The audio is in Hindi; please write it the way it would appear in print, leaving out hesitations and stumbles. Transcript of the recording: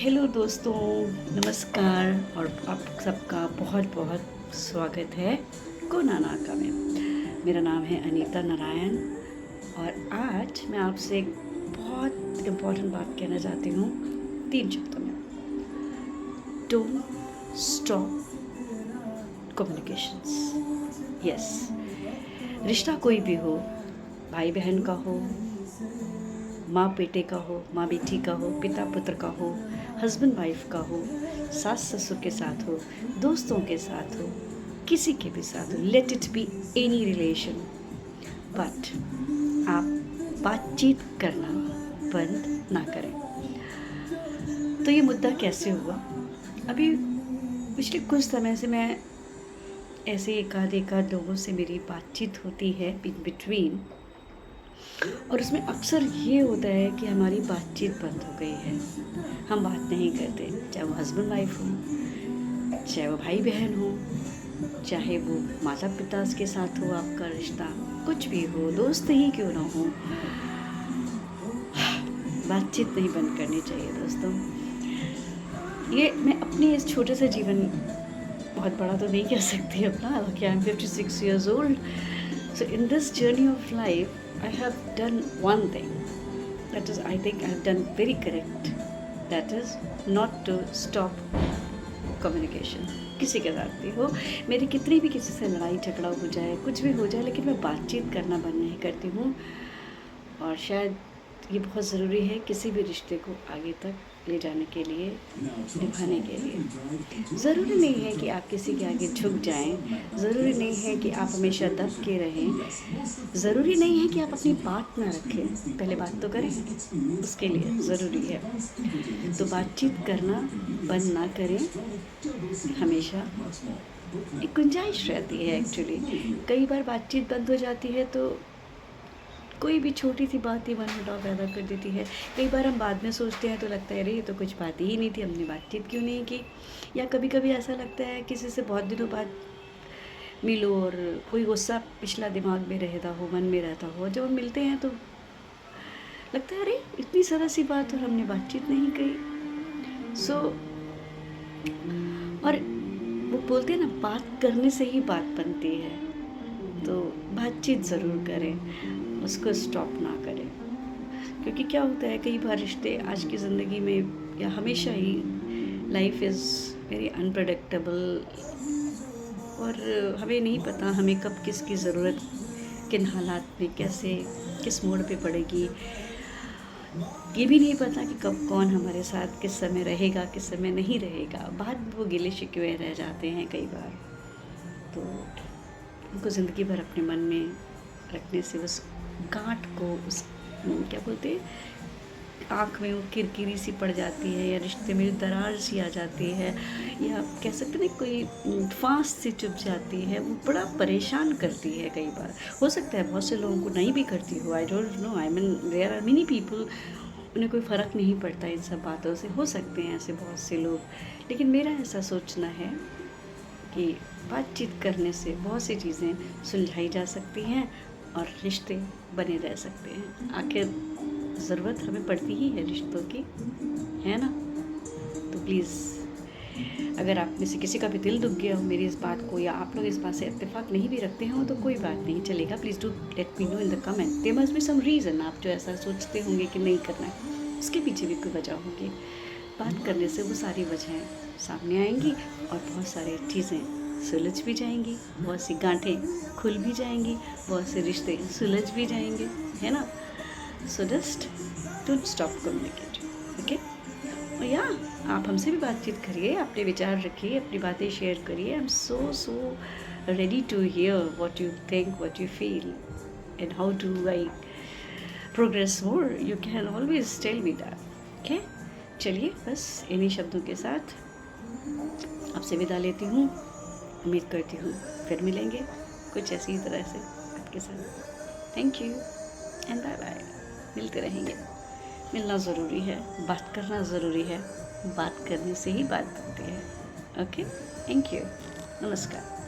हेलो दोस्तों, नमस्कार और आप सबका बहुत बहुत स्वागत है कोनानाका में। मेरा नाम है अनीता नारायण और आज मैं आपसे एक बहुत इम्पोर्टेंट बात कहना चाहती हूँ 3 शब्दों में। Don't stop communications. यस, रिश्ता कोई भी हो, भाई बहन का हो, माँ बेटे का हो, माँ बेटी का हो, पिता पुत्र का हो, हस्बैंड वाइफ का हो, सास ससुर के साथ हो, दोस्तों के साथ हो, किसी के भी साथ हो, let it be any relation, but आप बातचीत करना बंद ना करें। तो ये मुद्दा कैसे हुआ? अभी पिछले कुछ समय से मैं ऐसे एकाध लोगों से मेरी बातचीत होती है बिटवीन, और उसमें अक्सर ये होता है कि हमारी बातचीत बंद हो गई है। हम बात नहीं करते, चाहे वो हस्बैंड वाइफ हो, चाहे वो भाई बहन हो, चाहे वो माता पिता के साथ हो, आपका रिश्ता कुछ भी हो, दोस्त ही क्यों ना हो, बातचीत नहीं बंद करनी चाहिए दोस्तों। ये मैं अपने इस छोटे से जीवन, बहुत बड़ा तो नहीं कह सकती अपना, कि I am 56 years old. So in this journey of life, I have done one thing. That is, I think I have done very correct. That is not to stop communication. किसी के साथ भी हो, मेरी कितनी भी किसी से लड़ाई झगड़ा हो जाए, कुछ भी हो जाए, लेकिन मैं बातचीत करना बंद नहीं करती हूँ। और शायद ये बहुत ज़रूरी है किसी भी रिश्ते को आगे तक ले जाने के लिए, निभाने के लिए। ज़रूरी नहीं है कि आप किसी के आगे झुक जाएं, ज़रूरी नहीं है कि आप हमेशा दब के रहें, ज़रूरी नहीं है कि आप अपनी बात ना रखें। पहले बात तो करें, उसके लिए ज़रूरी है। तो बातचीत करना बंद ना करें, हमेशा एक गुंजाइश रहती है। एक्चुअली कई बार बातचीत बंद हो जाती है तो कोई भी छोटी सी बात ही मनमुटाव पैदा कर देती है। कई बार हम बाद में सोचते हैं तो लगता है अरे ये तो कुछ बात ही नहीं थी, हमने बातचीत क्यों नहीं की। या कभी कभी ऐसा लगता है किसी से बहुत दिनों बाद मिलो और कोई गुस्सा पिछला दिमाग में रहता हो, मन में रहता हो, जब हम मिलते हैं तो लगता है अरे इतनी सरल सी बात और हमने बातचीत नहीं की। सो और वो बोलते हैं ना, बात करने से ही बात बनती है। तो बातचीत ज़रूर करें, उसको स्टॉप ना करें। क्योंकि क्या होता है, कई बार रिश्ते आज की ज़िंदगी में या हमेशा ही, लाइफ इज़ वेरी अनप्रडिक्टेबल और हमें नहीं पता हमें कब किसकी ज़रूरत किन हालात में कैसे किस मोड़ पे पड़ेगी। ये भी नहीं पता कि कब कौन हमारे साथ किस समय रहेगा, किस समय नहीं रहेगा। बाद वो गिले शिकवे रह जाते हैं कई बार। तो उनको ज़िंदगी भर अपने मन में रखने से उस गांठ को, उस क्या बोलते हैं, आँख में वो किरकिरी सी पड़ जाती है, या रिश्ते में दरार सी आ जाती है, या आप कह सकते हैं कोई फांस सी चुभ जाती है। वो बड़ा परेशान करती है कई बार। हो सकता है बहुत से लोगों को नहीं भी करती हो, I don't know, I mean there are many people, उन्हें कोई फ़र्क नहीं पड़ता इन सब बातों से। हो सकते हैं ऐसे बहुत से लोग, लेकिन मेरा ऐसा सोचना है कि बातचीत करने से बहुत सी चीज़ें सुलझाई जा सकती हैं और रिश्ते बने रह सकते हैं। आखिर ज़रूरत हमें पड़ती ही है रिश्तों की, है ना? तो प्लीज़, अगर आप में से किसी का भी दिल दुख गया हो मेरी इस बात को, या आप लोग इस बात से इत्तेफाक नहीं भी रखते हो, तो कोई बात नहीं, चलेगा। Please do let me know in the comment. There must be some reason, आप जो ऐसा सोचते होंगे कि नहीं करना है, उसके पीछे भी कोई वजह होगी। बात करने से वो सारी वजहें सामने आएंगी और बहुत सारी चीज़ें सुलझ भी जाएंगी, बहुत सी गांठें खुल भी जाएंगी, बहुत से रिश्ते सुलझ भी जाएंगे, है ना? So just don't stop communicating, okay? और या आप हमसे भी बातचीत करिए, अपने विचार रखिए, अपनी बातें शेयर करिए। I am so ready to hear what you think, what you feel and how do I progress more. You can always tell me that, okay? चलिए, बस इन्हीं शब्दों के साथ आपसे विदा लेती हूँ। उम्मीद करती हूँ फिर मिलेंगे कुछ ऐसी ही तरह से आपके साथ। Thank you and bye bye. मिलते रहेंगे। मिलना ज़रूरी है, बात करना ज़रूरी है, बात करने से ही बात बनती है। ओके, थैंक यू, नमस्कार।